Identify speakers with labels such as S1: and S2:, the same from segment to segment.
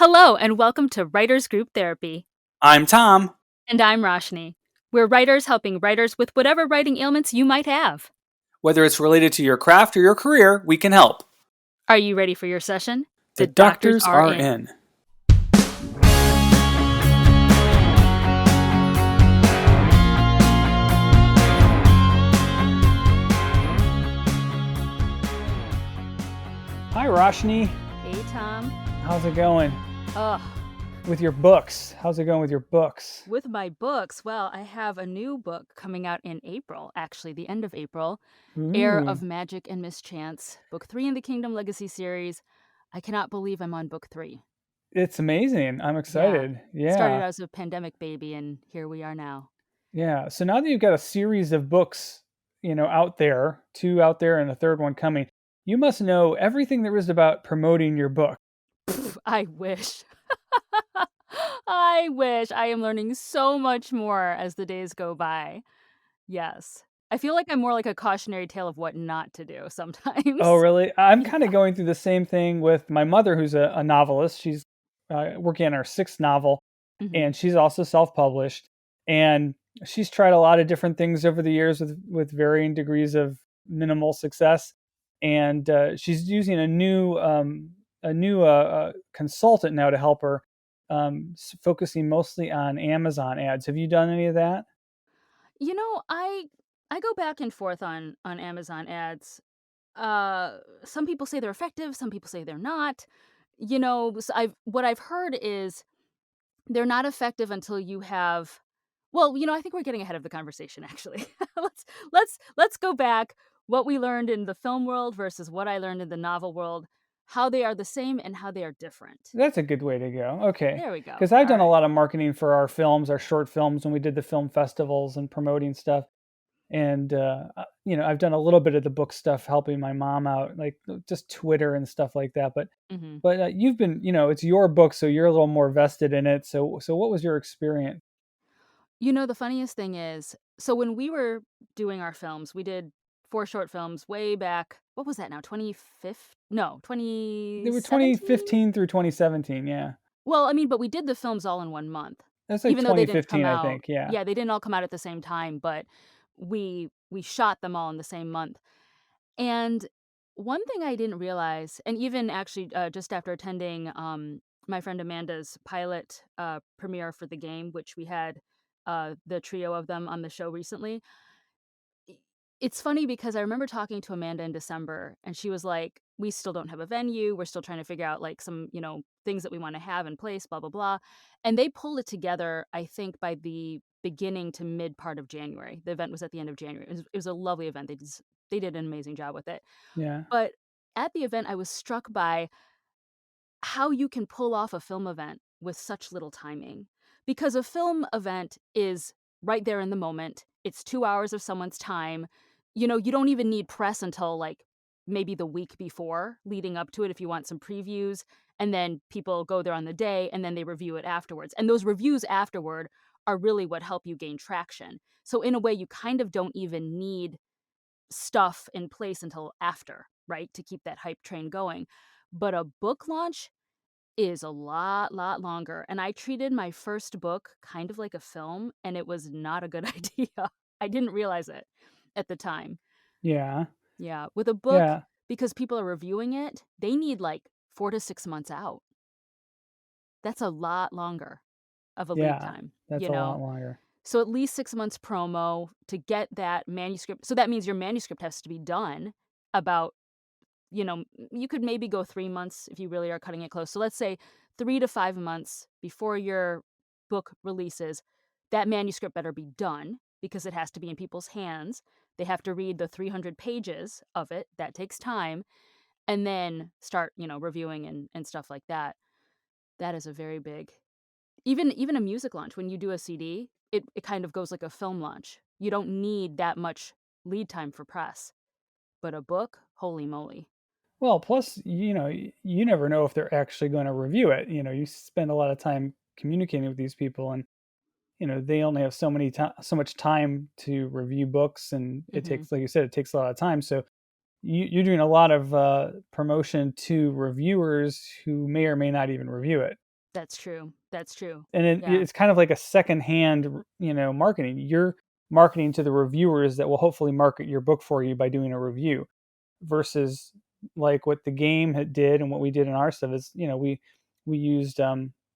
S1: Hello, and welcome to Writers Group Therapy.
S2: I'm Tom.
S1: And I'm Roshni. We're writers helping writers with whatever writing ailments you might have.
S2: Whether it's related to your craft or your career, we can help.
S1: Are you ready for your session?
S2: The doctors are in. Hi, Roshni.
S1: Hey, Tom.
S2: How's it going?
S1: Ugh.
S2: With your books. How's it going with your books?
S1: With my books, well, I have a new book coming out in April, actually, the end of April. Heir of Magic and Mischance, book 3 in the Kingdom Legacy series. I cannot believe I'm on book 3.
S2: It's amazing. I'm excited. Yeah.
S1: Started as a pandemic baby, and here we are now.
S2: Yeah. So now that you've got a series of books, out there, 2 out there and a third one coming, you must know everything there is about promoting your book.
S1: I wish. I wish. I am learning so much more as the days go by. Yes. I feel like I'm more like a cautionary tale of what not to do sometimes.
S2: Oh, really? I'm
S1: Yeah.
S2: kind of going through the same thing with my mother, who's a novelist. She's working on her 6th novel,
S1: Mhm.
S2: and she's also self-published. And she's tried a lot of different things over the years with varying degrees of minimal success. And she's using a new consultant now to help her, focusing mostly on Amazon ads. Have you done any of that?
S1: You know, I go back and forth on Amazon ads. Some people say they're effective, some people say they're not. What I've heard is they're not effective until you have. Well, I think we're getting ahead of the conversation actually. Let's go back what we learned in the film world versus what I learned in the novel world, how they are the same and how they are different.
S2: That's a good way to go. Okay.
S1: There we go.
S2: Because I've
S1: All
S2: done a
S1: right.
S2: lot of marketing for our films, our short films, when we did the film festivals and promoting stuff. And, I've done a little bit of the book stuff, helping my mom out, like just Twitter and stuff like that. But,
S1: Mhm.
S2: but you've been, it's your book, so you're a little more vested in it. So what was your experience?
S1: The funniest thing is, so when we were doing our films, we did 4 short films way back. What was that now? 25? No,
S2: They were
S1: 2017?
S2: 2015 through 2017. Yeah.
S1: Well, I mean, but we did the films all in 1 month.
S2: That's like
S1: Even though they didn't come
S2: 2015, I
S1: out.
S2: think. Yeah.
S1: Yeah, they didn't all come out at the same time, but we shot them all in the same month. And one thing I didn't realize, and even actually, just after attending, my friend Amanda's pilot, premiere for the game, which we had, the trio of them on the show recently. I It's funny because I remember talking to Amanda in December, and she was like, "We still don't have a venue. We're still trying to figure out, like, some, things that we wanna have in place, blah, blah, blah." And they pulled it together, I think, by the beginning to mid part of January. The event was at the end of January. It was a lovely event. They did an amazing job with it.
S2: Yeah.
S1: But at the event, I was struck by how you can pull off a film event with such little timing. Because a film event is right there in the moment. It's 2 hours of someone's time. You don't even need press until, like, maybe the week before leading up to it if you want some previews, and then people go there on the day, and then they review it afterwards. And those reviews afterward are really what help you gain traction. So in a way, you kind of don't even need stuff in place until after, right, to keep that hype train going. But a book launch is a lot longer, and I treated my first book kind of like a film, and it was not a good idea. I didn't realize it at the time.
S2: Yeah.
S1: Yeah, with a book,
S2: Yeah.
S1: because people are reviewing it, they need, like, 4 to 6 months out. That's a lot longer of a lead
S2: Yeah.
S1: time,
S2: That's
S1: you
S2: a lot
S1: know?
S2: longer.
S1: So at least 6 months promo to get that manuscript, so that means your manuscript has to be done about, you could maybe go 3 months if you really are cutting it close. So let's say 3 to 5 months before your book releases, that manuscript better be done because it has to be in people's hands. They have to read the 300 pages of it. That takes time. And then start, reviewing and stuff like that. That is a very big. Even a music launch, when you do a CD, it kind of goes like a film launch. You don't need that much lead time for press. But a book, holy moly.
S2: Well, plus, you never know if they're actually going to review it. You spend a lot of time communicating with these people, and they only have so much time to review books, and it
S1: Mhm.
S2: takes, like you said, it takes a lot of time. So you're doing a lot of promotion to reviewers who may or may not even review it.
S1: That's true. That's true.
S2: And
S1: Yeah.
S2: it's kind of like a secondhand, marketing. You're marketing to the reviewers that will hopefully market your book for you by doing a review, versus like what the game did and what we did in our stuff is, we used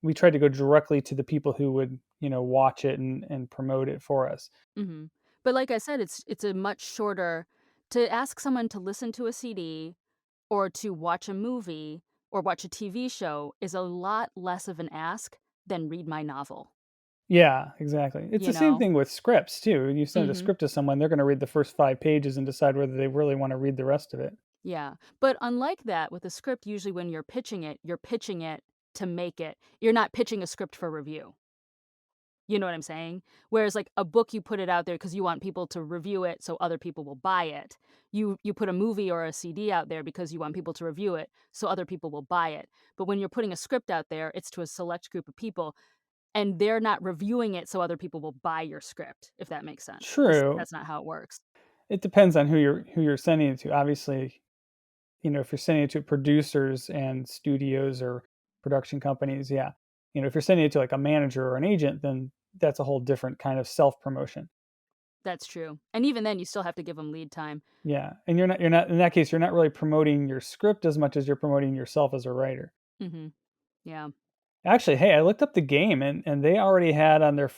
S2: we tried to go directly to the people who would watch it and promote it for us.
S1: Mhm. But like I said, it's a much shorter to ask someone to listen to a CD or to watch a movie or watch a TV show is a lot less of an ask than read my novel,
S2: Yeah, exactly. It's
S1: you
S2: the same
S1: know?
S2: thing with scripts too. You send a
S1: Mhm.
S2: script to someone, they're going to read the first 5 pages and decide whether they really want to read the rest of it.
S1: Yeah. But unlike that, with a script, usually when you're pitching it to make it. You're not pitching a script for review. You know what I'm saying? Whereas, like, a book, you put it out there because you want people to review it so other people will buy it. You put a movie or a CD out there because you want people to review it so other people will buy it. But when you're putting a script out there, it's to a select group of people, and they're not reviewing it so other people will buy your script, if that makes sense, because
S2: True.
S1: that's not how it works.
S2: It depends on who you're sending it to. Obviously, if you're sending it to producers and studios or production companies, yeah. If you're sending it to like a manager or an agent, then that's a whole different kind of self-promotion.
S1: That's true. And even then, you still have to give them lead time.
S2: Yeah. And you're not in that case, you're not really promoting your script as much as you're promoting yourself as a writer.
S1: Mhm. Yeah.
S2: Actually, hey, I looked up the game and they already had on their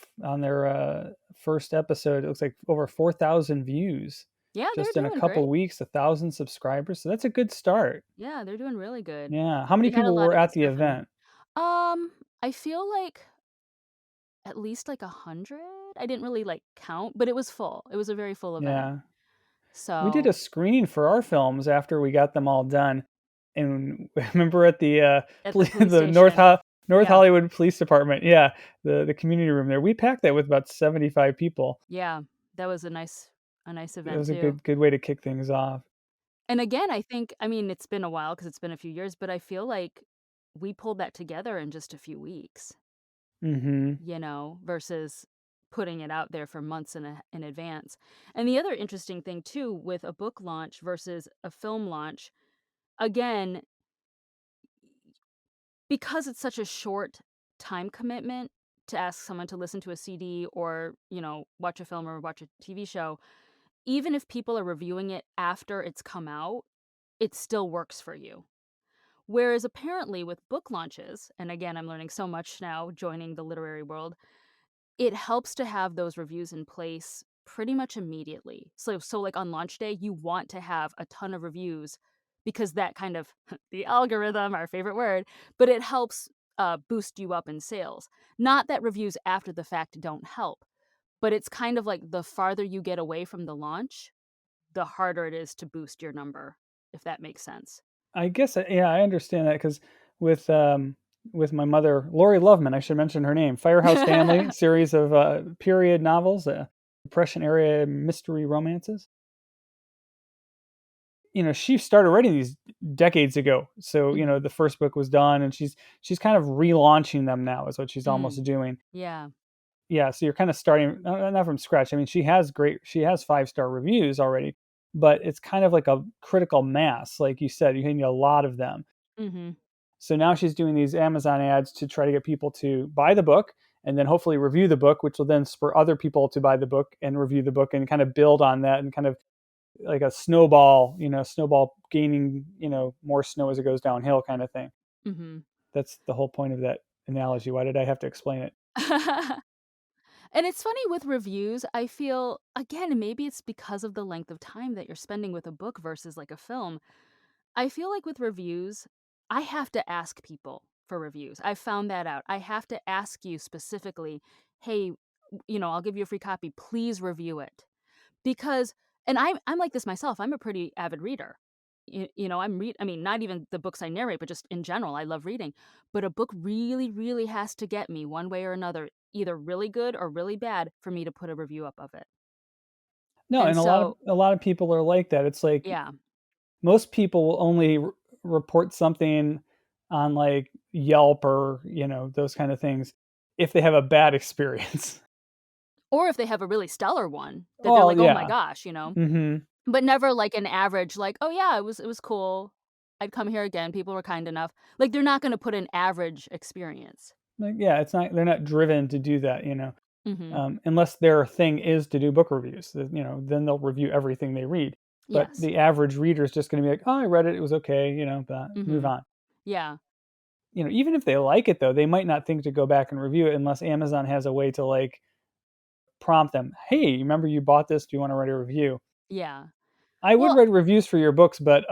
S2: first episode, it looks like over 4,000 views
S1: Yeah, they're
S2: just in a
S1: doing
S2: couple
S1: great.
S2: weeks, 1,000 subscribers. So that's a good start.
S1: Yeah, they're doing really good.
S2: Yeah. How many
S1: They had a
S2: people
S1: lot
S2: were
S1: of good
S2: at the
S1: stuff in
S2: event?
S1: there. I feel like at least, like, 100? I didn't really, like, count, but it was full. It was a very full event.
S2: Yeah. We did
S1: So,
S2: a screening for our films after we got them all done, and remember at the,
S1: at the police
S2: the North
S1: station.
S2: North
S1: Yeah.
S2: Hollywood Police Department, yeah, the community room there, we packed that with about 75 people.
S1: Yeah. That was a nice
S2: It
S1: event
S2: was a
S1: too.
S2: good way to kick things off.
S1: And again, I mean, it's been a while because 'cause it's been a few years, but I feel like we pulled that together in just a few weeks,
S2: Mhm.
S1: versus putting it out there for months in advance. And the other interesting thing too with a book launch versus a film launch, again, because it's such a short time commitment to ask someone to listen to a CD or, watch a film or watch a TV show, even if people are reviewing it after it's come out, it still works for you. Whereas apparently with book launches, and again, I'm learning so much now joining the literary world, it helps to have those reviews in place pretty much immediately. So like on launch day, you want to have a ton of reviews because that kind of the algorithm, our favorite word, but it helps boost you up in sales. Not that reviews after the fact don't help, but it's kind of like the farther you get away from the launch, the harder it is to boost your number, if that makes sense.
S2: I guess, yeah, I understand that because with, with my mother, Lori Loveman, I should mention her name, Firehouse Family, series of, period novels, Depression era mystery romances. She started writing these decades ago. So,
S1: Mhm.
S2: the first book was done and she's kind of relaunching them now is what she's almost
S1: Mm.
S2: doing.
S1: Yeah.
S2: Yeah, so you're kind of starting not from scratch. I mean, she has 5-star reviews already, but it's kind of like a critical mass. Like you said, you need a lot of them.
S1: Mhm.
S2: So now she's doing these Amazon ads to try to get people to buy the book and then hopefully review the book, which will then spur other people to buy the book and review the book and kind of build on that and kind of like a snowball, snowball gaining, more snow as it goes downhill kind of thing.
S1: Mhm.
S2: That's the whole point of that analogy. Why did I have to explain it?
S1: And it's funny with reviews, I feel again, maybe it's because of the length of time that you're spending with a book versus like a film. I feel like with reviews, I have to ask people for reviews. I found that out. I have to ask you specifically, "Hey, I'll give you a free copy. Please review it." Because and I'm like this myself. I'm a pretty avid reader. I mean, not even the books I narrate, but just in general, I love reading. But a book really, really has to get me one way or another, either really good or really bad for me to put a review up of it.
S2: No,
S1: And
S2: and
S1: so,
S2: a lot of people are like that. It's like
S1: yeah.
S2: most people will only report something on like Yelp or, those kind of things if they have a bad experience.
S1: Or if they have a really stellar one that they're
S2: Oh,
S1: like, "Oh my
S2: yeah.
S1: gosh,"
S2: Mhm.
S1: but never like an average like, "Oh yeah, it was cool. I'd come here again, people were kind enough. Like, they're not gonna put an average experience.
S2: Like, yeah, it's not they're not driven to do that,
S1: Mhm.
S2: unless their thing is to do book reviews. Then they'll review everything they read. But
S1: Yes.
S2: the average reader is just gonna be like, "Oh, I read it, it was okay," but move
S1: Mhm.
S2: on.
S1: Yeah.
S2: Even if they like it though, they might not think to go back and review it unless Amazon has a way to like prompt them, "Hey, remember you bought this? Do you want to write a review?"
S1: Yeah.
S2: I would
S1: Well,
S2: write reviews for your books, but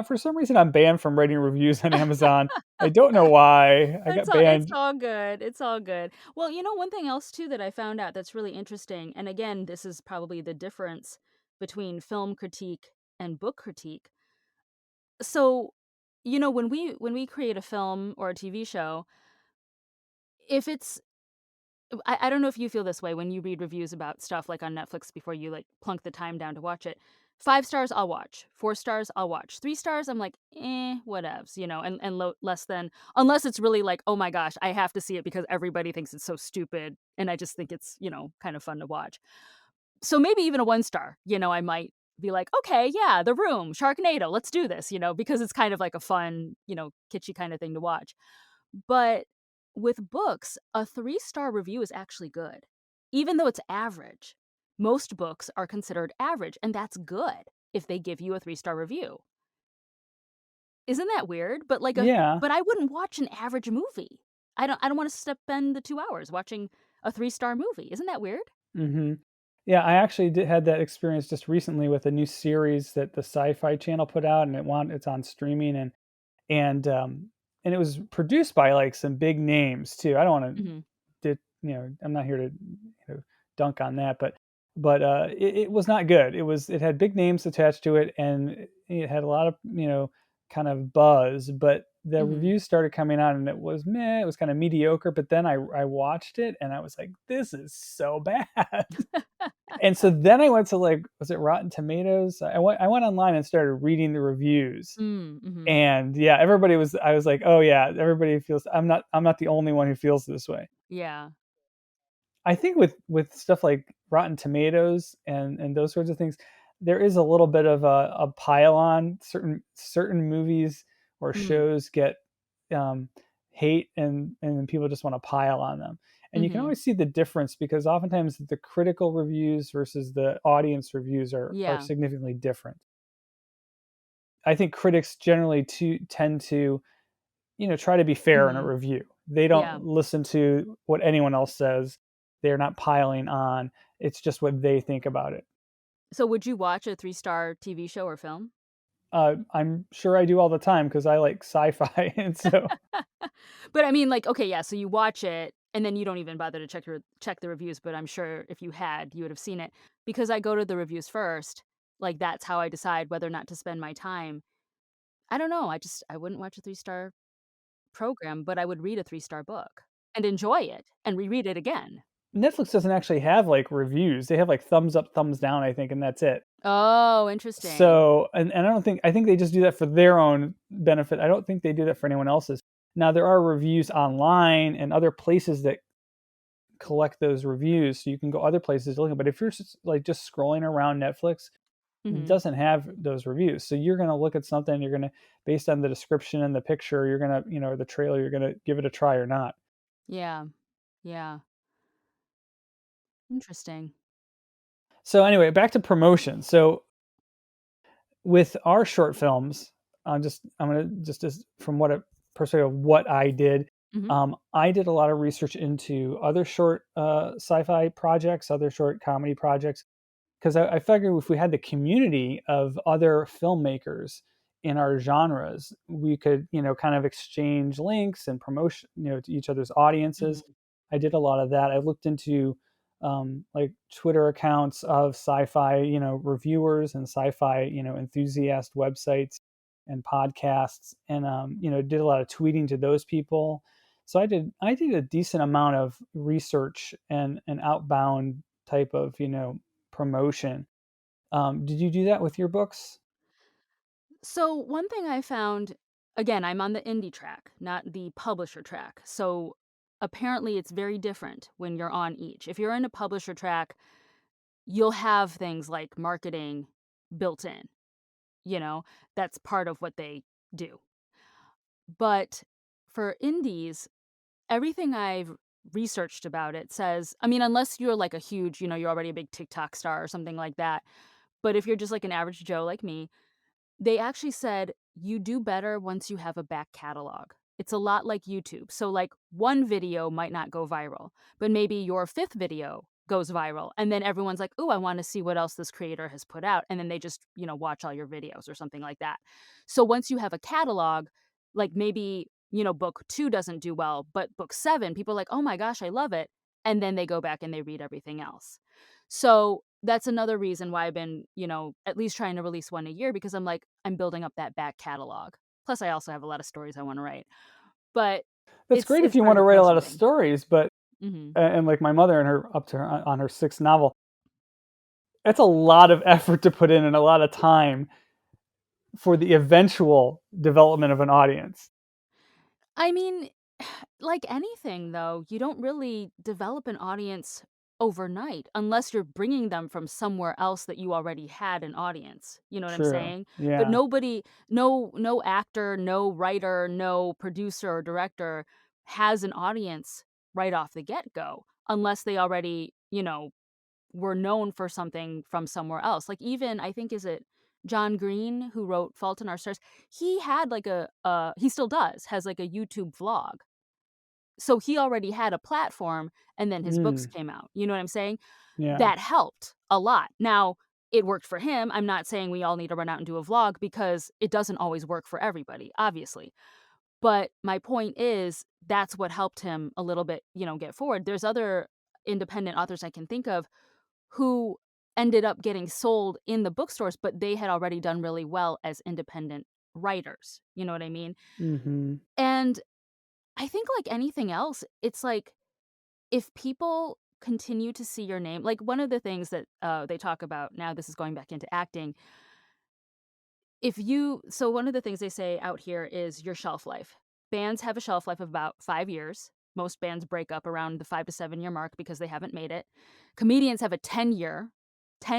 S2: for some reason I'm banned from writing reviews on Amazon. I don't know why. I got
S1: it's
S2: banned.
S1: all good, it's all good. Well, one thing else too that I found out that's really interesting, and again, this is probably the difference between film critique and book critique. So, when we create a film or a TV show, if it's I don't know if you feel this way when you read reviews about stuff, like, on Netflix before you, like, plunk the time down to watch it. 5 stars, I'll watch. 4 stars, I'll watch. 3 stars, I'm like, whatevs," and less than unless it's really like, "Oh my gosh, I have to see it because everybody thinks it's so stupid, and I just think it's, kind of fun to watch." So maybe even a 1 star, I might be like, "Okay, yeah, The Room, Sharknado, let's do this," because it's kind of like a fun, kitschy kinda thing to watch. But with books, a 3-star review is actually good, even though it's average. Most books are considered average, and that's good if they give you a 3-star review. Isn't that weird?
S2: Yeah.
S1: But I wouldn't watch an average movie. I don't wanna spend the 2 hours watching a 3-star movie. Isn't that weird?
S2: hmm Yeah, I actually had that experience just recently with a new series that the Sci-Fi Channel put out, and it's on streaming, and it was produced by like some big names too. I don't want
S1: Mhm.
S2: to, I'm not here to dunk on that, but it was not good. It had big names attached to it, and it had a lot of kind of buzz. But the
S1: Mhm.
S2: reviews started coming out, and it was meh. It was kind of mediocre. But then I watched it, and I was like, this is so bad. And so then I went to like, was it Rotten Tomatoes? I went online and started reading the reviews.
S1: Mhm.
S2: And yeah, I was like, oh yeah, everybody feels I'm not the only one who feels this way.
S1: Yeah.
S2: I think with stuff like Rotten Tomatoes and those sorts of things, there is a little bit of a pile on. Certain movies or
S1: Mhm.
S2: shows get hate, and then people just want to pile on them. And you can
S1: Mhm.
S2: always see the difference because oftentimes the critical reviews versus the audience reviews are
S1: Yeah.
S2: significantly different. I think critics generally tend to try to be fair in a
S1: Mhm.
S2: review. They
S1: Yeah.
S2: don't listen to what anyone else says. They're not piling on. It's just what they think about it.
S1: So would you watch a 3-star TV show or film?
S2: I'm sure I do all the time because I like sci-fi, and so
S1: But I mean, like, okay, yeah, so you watch it and then you don't even bother to check the reviews, but I'm sure if you had, you would have seen it. Because I go to the reviews first, like that's how I decide whether or not to spend my time. I don't know, I wouldn't watch a 3-star program, but I would read a 3-star book and enjoy it and reread it again.
S2: Netflix doesn't actually have like reviews. They have like thumbs up, thumbs down, I think, and that's it.
S1: Oh, interesting.
S2: So, and I think they just do that for their own benefit. I don't think they do that for anyone else's. Now there are reviews online and other places that collect those reviews, so you can go other places to look at. But if you're just scrolling around Netflix, it
S1: Mhm.
S2: doesn't have those reviews. So you're gonna look at something, you're gonna based on the description and the picture, you're gonna or the trailer, you're gonna give it a try or not.
S1: Yeah. Yeah. Interesting.
S2: So anyway, back to promotion. So with our short films, I'm gonna just as from what a perspective of what I did.
S1: Mhm.
S2: I did a lot of research into other short sci-fi projects, other short comedy projects, because I figured if we had the community of other filmmakers in our genres, we could, kind of exchange links and promotion, to each other's audiences.
S1: Mhm.
S2: I did a lot of that. I looked into like Twitter accounts of sci-fi, reviewers and sci-fi, enthusiast websites and podcasts, and did a lot of tweeting to those people. So I did a decent amount of research and outbound type of promotion. Did you do that with your books?
S1: So, one thing I found again, I'm on the indie track, not the publisher track. So, apparently it's very different when you're on each. If you're in a publisher track, you'll have things like marketing built in, you know? That's part of what they do. But for indies, everything I've researched about it says, I mean, unless you're like a huge, you're already a big TikTok star or something like that. But if you're just like an average Joe like me, they actually said you do better once you have a back catalog. It's a lot like YouTube. So, like, one video might not go viral, but maybe your fifth video goes viral. And then everyone's like, "Ooh, I want to see what else this creator has put out." And then they just, watch all your videos or something like that. So, once you have a catalog, like maybe, book two doesn't do well, but book seven, people are like, "Oh my gosh, I love it." And then they go back and they read everything else. So, that's another reason why I've been, at least trying to release one a year because I'm like, I'm building up that back catalog. Plus, I also have a lot of stories I want to write, but
S2: That's
S1: it's
S2: great if
S1: it's
S2: you
S1: part
S2: want
S1: of
S2: to
S1: the
S2: write a lot of
S1: processing.
S2: stories, but
S1: Mhm.
S2: and like my mother and her up to her, on her sixth novel, it's a lot of effort to put in and a lot of time for the eventual development of an audience.
S1: I mean, like anything though, you don't really develop an audience overnight unless you're bringing them from somewhere else that you already had an audience. You know what I'm
S2: True.
S1: saying? But
S2: Yeah.
S1: nobody, no actor, no writer, no producer or director has an audience right off the get-go unless they already, were known for something from somewhere else. Like even I think is it John Green who wrote Fault in Our Stars? He had like he still does, has like a YouTube vlog. So he already had a platform and then his books
S2: Mm,
S1: came out. You know what I'm saying?
S2: yeah.
S1: That helped a lot. Now, it worked for him. I'm not saying we all need to run out and do a vlog because it doesn't always work for everybody, obviously. But my point is that's what helped him a little bit, get forward. There's other independent authors I can think of who ended up getting sold in the bookstores, but they had already done really well as independent writers. You know what I mean?
S2: Mhm.
S1: And I think like anything else, it's like if people continue to see your name, like one of the things that they talk about now, this is going back into acting. So one of the things they say out here is your shelf life. Bands have a shelf life of about 5 years. Most bands break up around the 5 to 7 year mark because they haven't made it. Comedians have a 10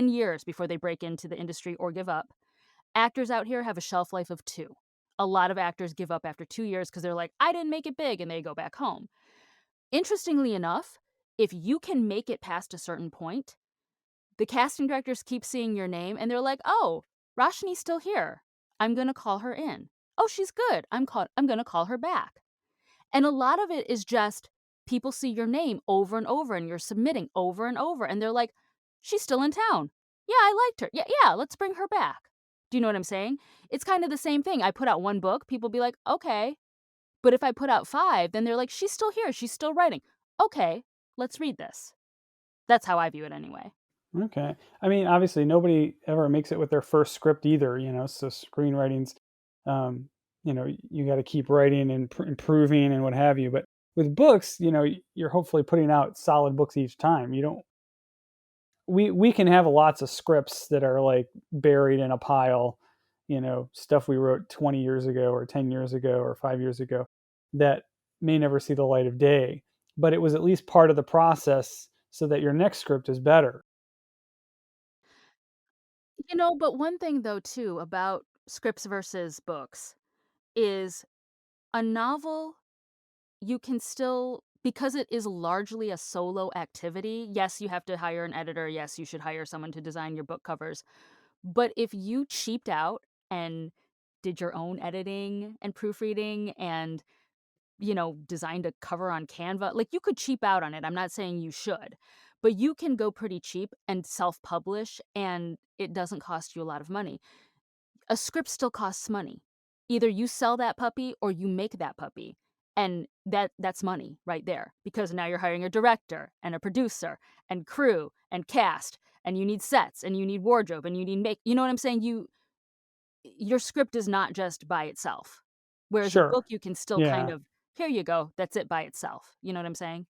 S1: years before they break into the industry or give up. Actors out here have a shelf life of 2. A lot of actors give up after 2 years because they're like, I didn't make it big, and they go back home. Interestingly enough, if you can make it past a certain point, the casting directors keep seeing your name and they're like, "Oh, Roshni's still here. I'm gonna call her in. Oh, she's good. I'm gonna call her back." And a lot of it is just people see your name over and over and you're submitting over and over and they're like, "She's still in town. Yeah, I liked her. Yeah, yeah, let's bring her back." Do you know what I'm saying? It's kind of the same thing. I put out one book, people be like, "Okay." But if I put out 5, then they're like, "She's still here. She's still writing. Okay, let's read this." That's how I view it anyway.
S2: Okay. I mean, obviously, nobody ever makes it with their first script either, so screenwriting's, um, you gotta keep writing and improving and what have you, but with books, you're hopefully putting out solid books each time. You don't we can have lots of scripts that are, like, buried in a pile, stuff we wrote 20 years ago or 10 years ago or 5 years ago that may never see the light of day, but it was at least part of the process so that your next script is better.
S1: But one thing though too about scripts versus books is a novel you can still because it is largely a solo activity. Yes, you have to hire an editor. Yes, you should hire someone to design your book covers. But if you cheaped out and did your own editing and proofreading and designed a cover on Canva. Like, you could cheap out on it, I'm not saying you should, but you can go pretty cheap and self-publish, and it doesn't cost you a lot of money. A script still costs money. Either you sell that puppy or you make that puppy, and that's money right there, because now you're hiring a director, and a producer, and crew, and cast, and you need sets, and you need wardrobe, and you need make you know what I'm saying? Your script is not just by itself. Whereas a book,
S2: Sure.
S1: you can still kind
S2: Yeah.
S1: of, "Here you go, that's it by itself." You know what I'm saying?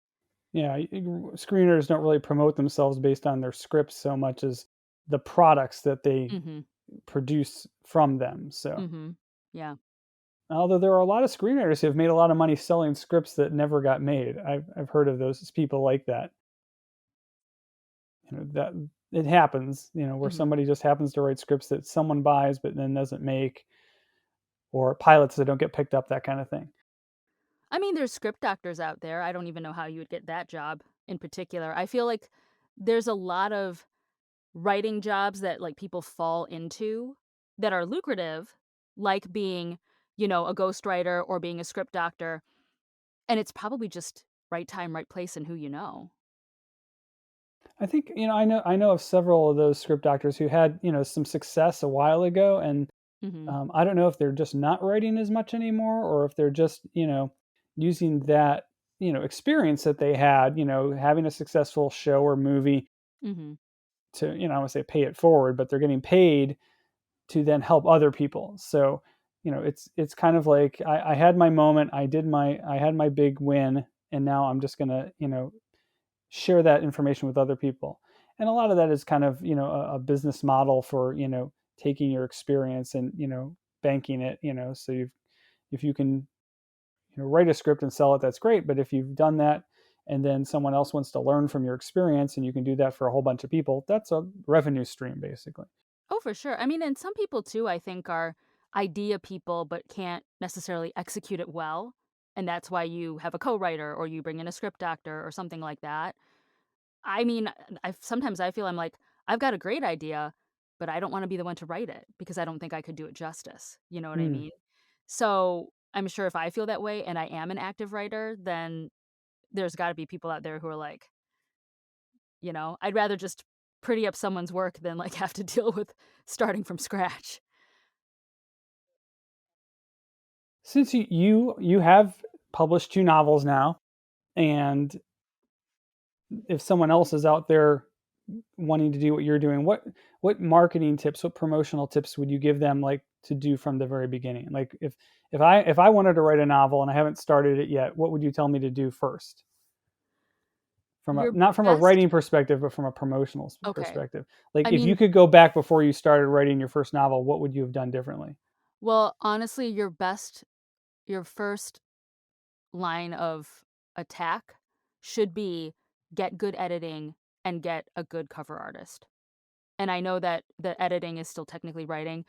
S2: Yeah. Screenwriters don't really promote themselves based on their scripts so much as the products that they
S1: Mhm,
S2: produce from them. So,
S1: mhm. Yeah.
S2: although there are a lot of screenwriters who have made a lot of money selling scripts that never got made. I've heard of those people like that. That it happens, where
S1: Mhm.
S2: somebody just happens to write scripts that someone buys but then doesn't make. or pilots that don't get picked up, that kind of thing.
S1: I mean, there's script doctors out there. I don't even know how you would get that job in particular. I feel like there's a lot of writing jobs that, like, people fall into that are lucrative, like being, a ghostwriter or being a script doctor, and it's probably just right time, right place, and who you know.
S2: I think, I know of several of those script doctors who had, some success a while ago, and
S1: Mhm.
S2: I don't know if they're just not writing as much anymore, or if they're just, using that, experience that they had, having a successful show or movie
S1: Mhm.
S2: to, I want to say pay it forward, but they're getting paid to then help other people. So, it's kind of like I had my moment, I had my big win, and now I'm just gonna, share that information with other people. And a lot of that is kind of, a business model for, taking your experience and, banking it, so if you can, write a script and sell it, that's great. But if you've done that and then someone else wants to learn from your experience and you can do that for a whole bunch of people, that's a revenue stream basically.
S1: Oh, for sure. I mean, and some people too, I think, are idea people but can't necessarily execute it well, and that's why you have a co-writer or you bring in a script doctor or something like that. I mean, I sometimes I feel I'm like, I've got a great idea, but I don't wanna be the one to write it because I don't think I could do it justice, you know what I
S2: Hmm.
S1: mean? So, I'm sure if I feel that way and I am an active writer, then there's gotta be people out there who are like, I'd rather just pretty up someone's work than, like, have to deal with starting from scratch.
S2: Since you have published two novels now, and if someone else is out there wanting to do what you're doing, what marketing tips, what promotional tips would you give them, like, to do from the very beginning? Like, if I wanted to write a novel and I haven't started it yet, what would you tell me to do first? From a
S1: Your
S2: not from a
S1: best
S2: writing perspective, but from a promotional
S1: Okay.
S2: perspective. Like,
S1: I
S2: if you
S1: mean,
S2: could go back before you started writing your first novel, what would you have done differently?
S1: well, honestly, your first line of attack should be get good editing and get a good cover artist. And I know that the editing is still technically writing,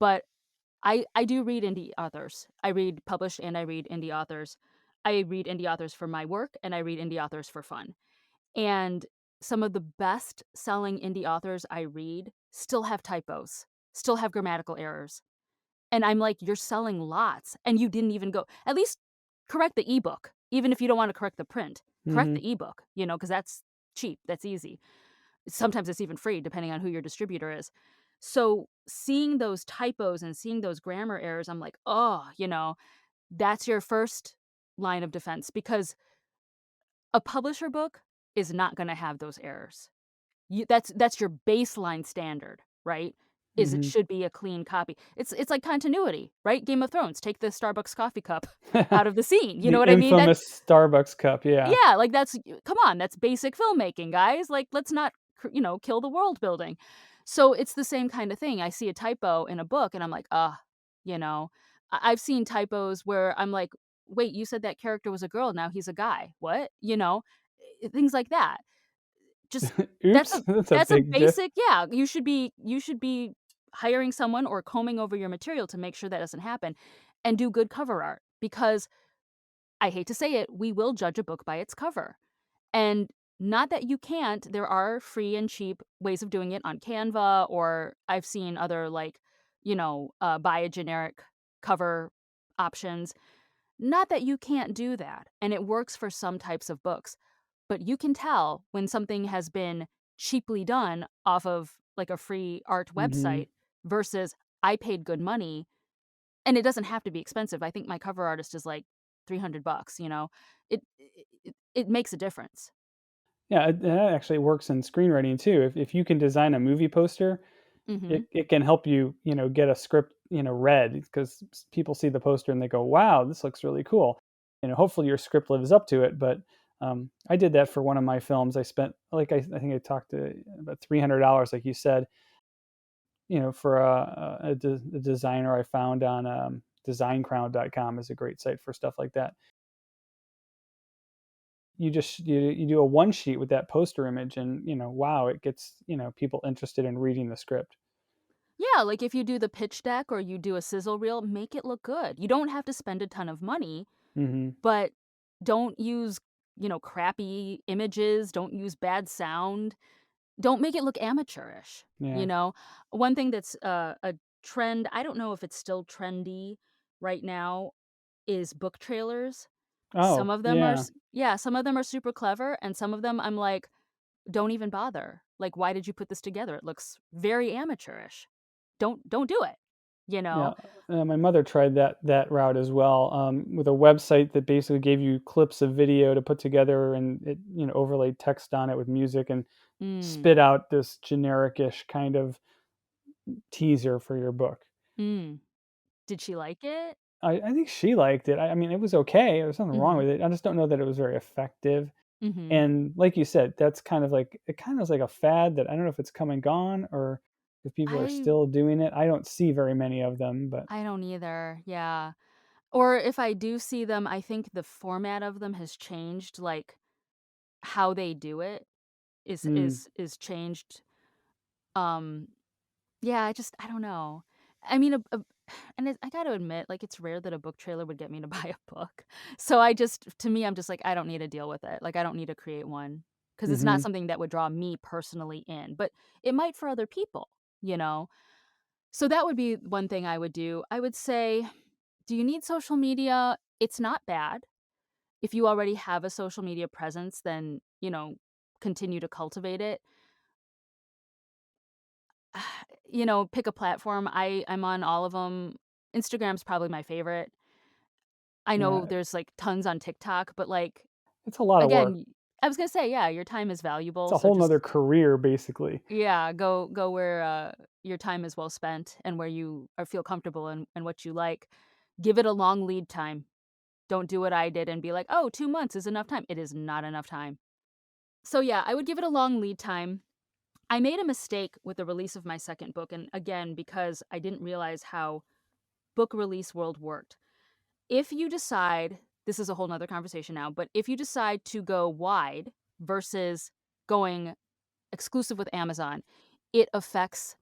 S1: but I do read indie authors. I read published and I read indie authors. I read indie authors for my work and I read indie authors for fun. And some of the best selling indie authors I read still have typos, still have grammatical errors. And I'm like, "You're selling lots, and you didn't even go at least correct the ebook, even if you don't wanna correct the print. Correct
S2: Mhm.
S1: the ebook, because that's cheap, that's easy. Sometimes it's even free depending on who your distributor is. So, seeing those typos and seeing those grammar errors, I'm like, "Oh," that's your first line of defense because a publisher book is not gonna have those errors. That's your baseline standard, right? Is it
S2: Mhm.
S1: should be a clean copy. It's like continuity, right? Game of Thrones, take the Starbucks coffee cup out of the scene, you know
S2: The
S1: what I mean? That
S2: infamous Starbucks cup, yeah.
S1: yeah, like come on, that's basic filmmaking, guys. Like let's not, kill the world building. So it's the same kind of thing. I see a typo in a book and I'm like, you know, I've seen typos where I'm like, wait, you said that character was a girl, now he's a guy. What? Things like that. Just that's
S2: Oops,
S1: a
S2: that's a
S1: that's a
S2: big diff.
S1: basic yeah, you should be hiring someone or combing over your material to make sure that doesn't happen, and do good cover art, because I hate to say it, we will judge a book by its cover, and not that you can't, there are free and cheap ways of doing it on Canva, or I've seen other, like, buy a generic cover options. Not that you can't do that, and it works for some types of books, but you can tell when something has been cheaply done off of, like, a free art
S2: Mhm.
S1: website versus I paid good money, and it doesn't have to be expensive. I think my cover artist is, like, 300 bucks, you know? It makes a difference.
S2: Yeah, that actually works in screenwriting too. If you can design a movie poster,
S1: Mhm.
S2: it can help you, get a script, read, because people see the poster and they go, "Wow, this looks really cool." Hopefully your script lives up to it, but I did that for one of my films. I spent, like, I think I talked to about $300, like you said, for a designer I found on designcrown.com is a great site for stuff like that. You do a one sheet with that poster image, and wow, it gets people interested in reading the script.
S1: Yeah, like if you do the pitch deck or you do a sizzle reel, make it look good. You don't have to spend a ton of money,
S2: Mhm.
S1: but don't use, crappy images, don't use bad sound. Don't make it look amateurish, you
S2: Yeah.
S1: know? One thing that's, a trend, I don't know if it's still trendy right now, is book trailers. Some
S2: Oh,
S1: of them are
S2: yeah.
S1: s yeah, some of them are super clever, and some of them I'm like, "Don't even bother. Like, why did you put this together? It looks very amateurish. Don't do it." You
S2: Yeah,
S1: know?
S2: my mother tried that route as well, with a website that basically gave you clips of video to put together, and it, overlaid text on it with music and
S1: Mm,
S2: spit out this generic-ish kind of teaser for your book.
S1: mm. Did she like it?
S2: I think she liked it. I mean, it was okay. There was nothing wrong
S1: Mhm,
S2: with it. I just don't know that it was very effective.
S1: mhm.
S2: And like you said, that's kind of like it kind of is like a fad that I don't know if it's come and gone or if people are
S1: I
S2: still doing it. I don't see very many of them, but
S1: I don't either, yeah. Or if I do see them, I think the format of them has changed, like, how they do it is
S2: mm,
S1: is is changed. Um, yeah, I don't know. I mean, and I gotta admit, like, it's rare that a book trailer would get me to buy a book. So to me, I'm just like, I don't need to deal with it. Like, I don't need to create one because it's not
S2: mhm.
S1: something that would draw me personally in, but it might for other people, you know? So that would be one thing I would do. I would say, do you need social media? It's not bad. If you already have a social media presence, then, continue to cultivate it. Pick a platform. I'm on all of them. Instagram's probably my favorite. I know
S2: Yeah,
S1: there's, like, tons on TikTok, but, like,
S2: it's a lot of work.
S1: again, I was gonna say, yeah, your time is
S2: It's
S1: valuable,
S2: a
S1: so
S2: whole
S1: just
S2: nother career basically.
S1: yeah, go where, your time is well spent and where you or feel comfortable and what you like. Give it a long lead time. Don't do what I did and be like, "Oh, 2 months is enough time." It is not enough time. So, yeah, I would give it a long lead time. I made a mistake with the release of my second book, and again, because I didn't realize how book release world worked. If you decide, this is a whole nother conversation now, but if you decide to go wide versus going exclusive with Amazon, it affects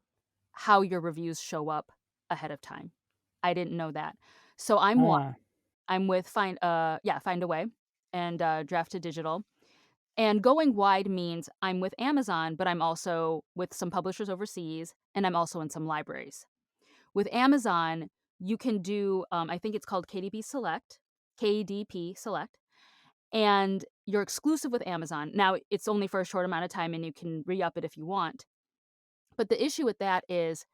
S1: how your reviews show up ahead of time. I didn't know that. So I'm wide.
S2: Ah,
S1: I'm with Find a Way and Draft to Digital. And going wide means I'm with Amazon, but I'm also with some publishers overseas, and I'm also in some libraries. With Amazon, you can do, I think it's called KDP Select, and you're exclusive with Amazon. Now, it's only for a short amount of time, and you can re up it if you want. But the issue with that is,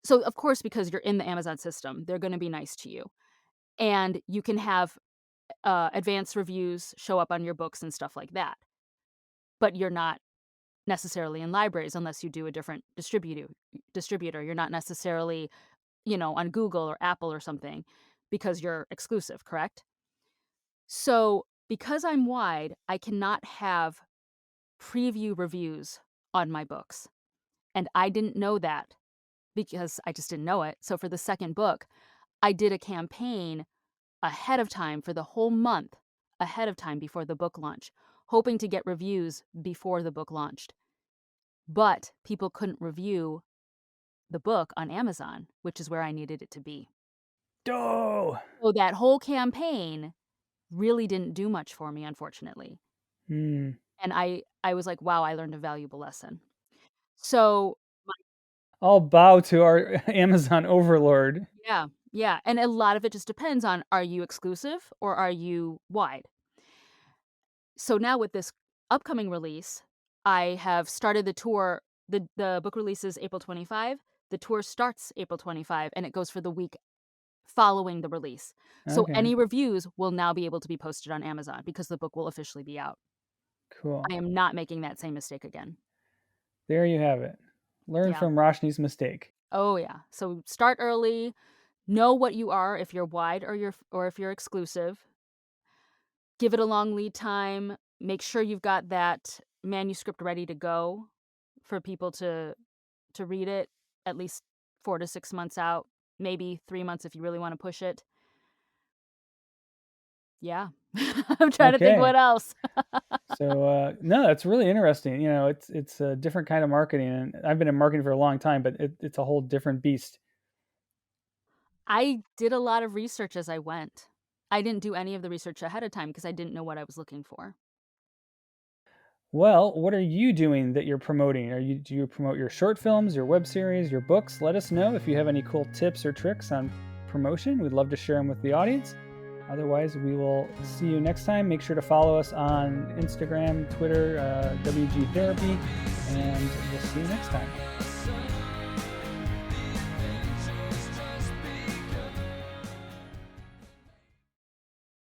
S1: so of course, because you're in the Amazon system, they're going to be nice to you. And you can have advanced reviews show up on your books and stuff like that. But you're not necessarily in libraries unless you do a different distributor. You're not necessarily, on Google or Apple or something because you're exclusive, correct? So, because I'm wide, I cannot have preview reviews on my books. And I didn't know that because I just didn't know it. So, for the second book, I did a campaign ahead of time for the whole month ahead of time before the book launch, hoping to get reviews before the book launched. But people couldn't review the book on Amazon, which is where I needed it to be.
S2: doh!
S1: So that whole campaign really didn't do much for me, unfortunately.
S2: Mm.
S1: And I was like, "Wow, I learned a valuable lesson." So
S2: I'll bow to our Amazon overlord.
S1: yeah, yeah, and a lot of it just depends on, are you exclusive or are you wide? So now with this upcoming release, I have started the tour. The book release is April 25. The tour starts April 25, and it goes for the week following the release. So
S2: Okay,
S1: any reviews will now be able to be posted on Amazon because the book will officially be out.
S2: cool.
S1: I am not making that same mistake again.
S2: There you have it. Learn
S1: Yeah.
S2: from Roshni's mistake.
S1: Oh, yeah. So start early, know what you are if you're wide or if you're exclusive. Give it a long lead time. Make sure you've got that manuscript ready to go for people to read it at least 4 to 6 months out, maybe 3 months if you really wanna push it. Yeah. I'm trying to think what
S2: Okay.
S1: else.
S2: So, no, that's really interesting. It's a different kind of marketing, and I've been in marketing for a long time, but it's a whole different beast.
S1: I did a lot of research as I went. I didn't do any of the research ahead of time because I didn't know what I was looking for.
S2: Well, what are you doing that you're promoting? Do you promote your short films, your web series, your books? Let us know if you have any cool tips or tricks on promotion. We'd love to share them with the audience. Otherwise, we will see you next time. Make sure to follow us on Instagram, Twitter, WG Therapy, and we'll see you next time.